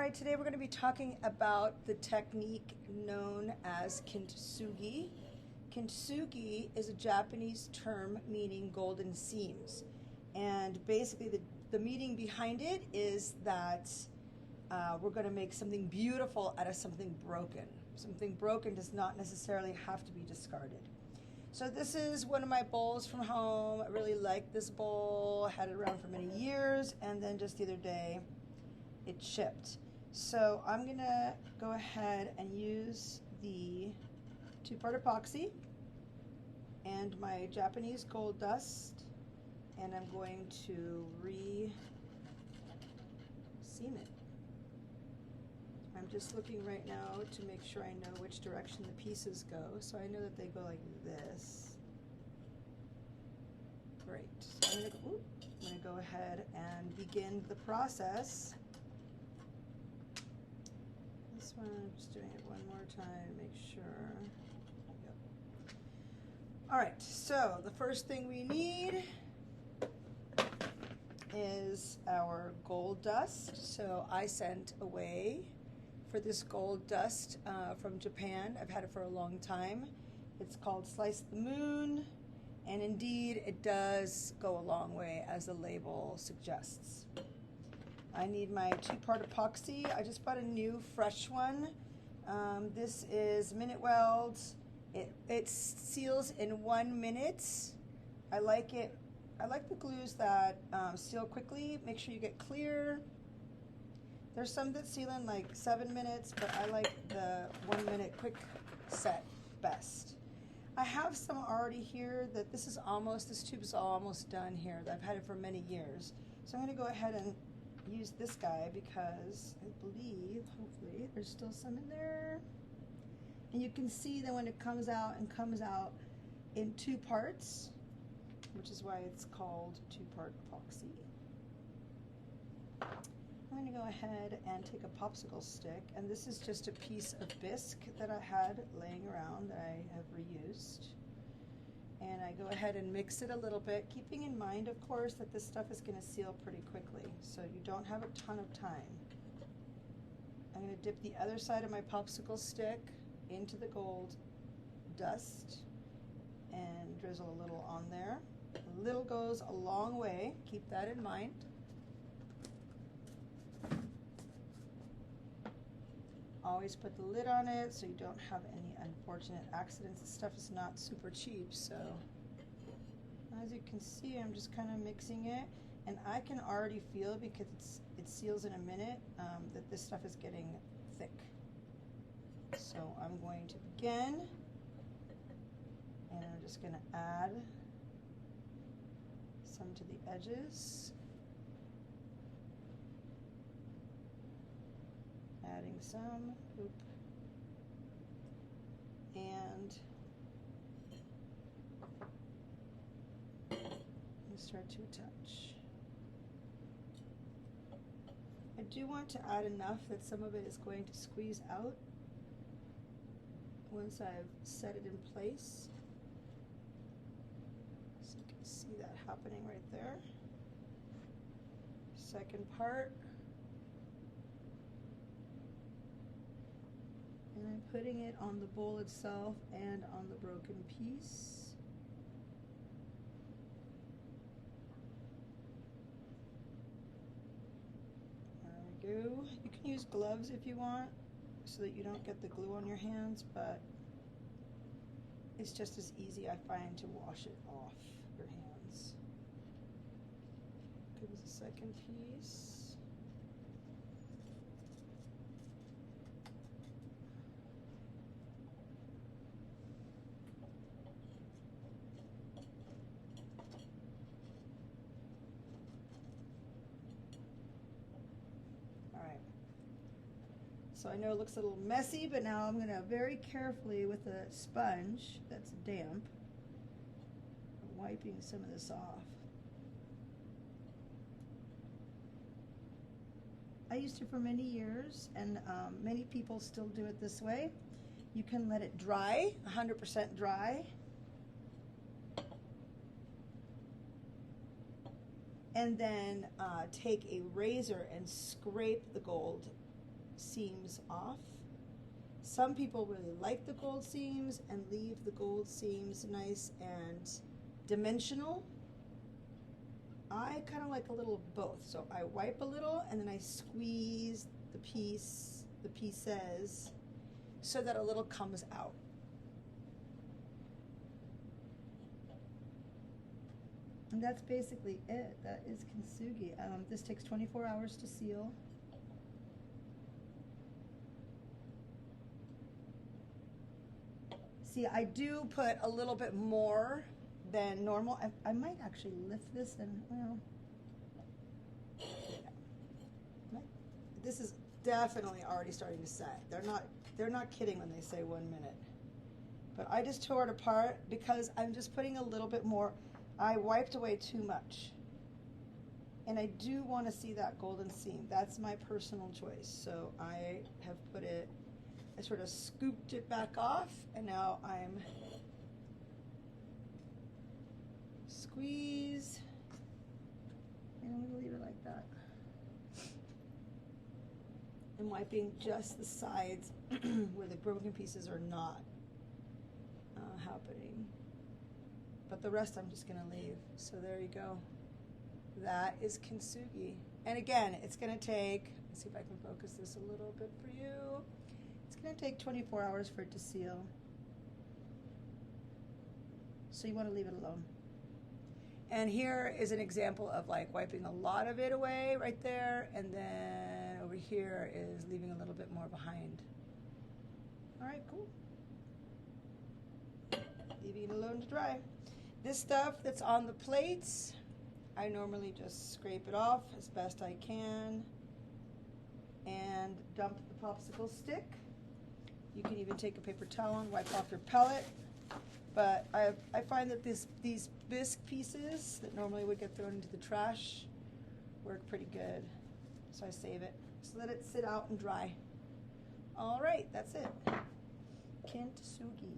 Hi, today we're going to be talking about the technique known as Kintsugi. Kintsugi is a Japanese term meaning golden seams. And basically the meaning behind it is that we're going to make something beautiful out of something broken. Something broken does not necessarily have to be discarded. So this is one of my bowls from home. I really like this bowl. I had it around for many years, and then just the other day it shipped. So I'm gonna go ahead and use the 2-part epoxy and my Japanese gold dust, and I'm going to re-seam it. I'm just looking right now to make sure I know which direction the pieces go. So I know that they go like this. Great. So I'm gonna go ahead and begin the process. This one, I'm just doing it one more time to make sure. Yep. All right, so the first thing we need is our gold dust. So I sent away for this gold dust from Japan. I've had it for a long time. It's called Slice the Moon, and indeed it does go a long way, as the label suggests. I need my 2-part epoxy. I just bought a new fresh one. This is Minute Weld. It seals in 1 minute. I like it. I like the glues that seal quickly. Make sure you get clear. There's some that seal in like 7 minutes, but I like the 1 minute quick set best. I have some already here that this tube is almost done here. I've had it for many years. So I'm gonna go ahead and use this guy because I believe, hopefully, there's still some in there. And you can see that when it comes out in 2 parts, which is why it's called 2-part epoxy. I'm going to go ahead and take a popsicle stick, and this is just a piece of bisque that I had laying around that I have reused. And I go ahead and mix it a little bit, keeping in mind, of course, that this stuff is going to seal pretty quickly, so you don't have a ton of time. I'm going to dip the other side of my popsicle stick into the gold dust and drizzle a little on there. A little goes a long way, keep that in mind. Always put the lid on it so you don't have any unfortunate accidents. This stuff is not super cheap, so as you can see, I'm just kind of mixing it, and I can already feel, because it seals in a minute, that this stuff is getting thick. So I'm going to begin, and I'm just going to add some to the edges. Adding some, and start to attach. I do want to add enough that some of it is going to squeeze out once I've set it in place. So you can see that happening right there. Second part. And I'm putting it on the bowl itself and on the broken piece. There we go. You can use gloves if you want, so that you don't get the glue on your hands, but it's just as easy, I find, to wash it off your hands. Comes the second piece. So I know it looks a little messy, but now I'm going to very carefully, with a sponge that's damp, wiping some of this off. I used it for many years, and many people still do it this way. You can let it dry, 100% dry, and then take a razor and scrape the gold seams off. Some people really like the gold seams and leave the gold seams nice and dimensional. I kind of like a little of both. So I wipe a little and then I squeeze the pieces, so that a little comes out. And that's basically it. That is kintsugi. This takes 24 hours to seal. See, I do put a little bit more than normal. I might actually lift this and, well, yeah. This is definitely already starting to set. They're not kidding when they say 1 minute. But I just tore it apart because I'm just putting a little bit more. I wiped away too much. And I do want to see that golden seam. That's my personal choice. So I have put it, I sort of scooped it back off, and now I'm squeeze, and I'm going to leave it like that. I'm wiping just the sides where the broken pieces are not happening. But the rest I'm just going to leave. So there you go. That is kintsugi. And again, it's going to take, let's see if I can focus this a little bit for you. It's going to take 24 hours for it to seal. So you want to leave it alone. And here is an example of like wiping a lot of it away right there, and then over here is leaving a little bit more behind. All right, cool. Leaving it alone to dry. This stuff that's on the plates, I normally just scrape it off as best I can and dump the popsicle stick. You can even take a paper towel and wipe off your pellet. But I find that these bisque pieces that normally would get thrown into the trash work pretty good. So I save it. Just let it sit out and dry. All right, that's it. Kintsugi.